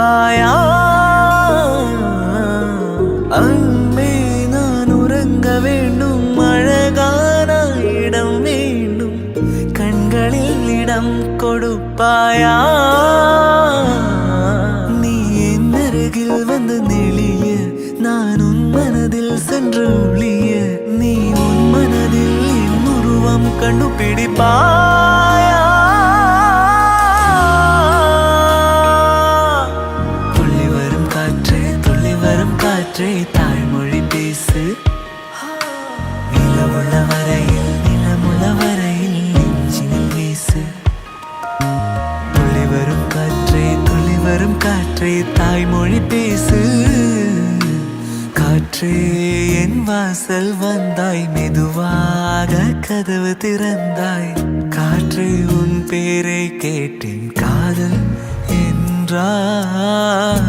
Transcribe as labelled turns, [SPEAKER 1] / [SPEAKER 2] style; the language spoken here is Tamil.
[SPEAKER 1] கொடுப்பாயா? அன்பே நான் உறங்க வேண்டும், அழகான இடம் வேண்டும், கண்களில் இடம் கொடுப்பாயா? நீ என் அருகில் வந்து நெளிய, நான் உன் மனதில் சென்று ஒளிய, நீ உன் மனதில் என் உருவம் கண்டுபிடிப்பாயா? துள்ளி வரும் காற்றே, துள்ளி வரும் காற்றே, தாய்மொழி பேசு. நிலமுள்ள வரையில், நிலமுள்ள வரையில் நெஞ்சினில் வீசு. துள்ளி வரும் காற்றே, துள்ளி வரும் காற்றே, தாய்மொழி பேசு. காற்றே என் வாசல் வந்தாய், மெதுவாக கதவு திறந்தாய். காற்றே உன் பேரை கேட்டேன், காதல் என்றாய்.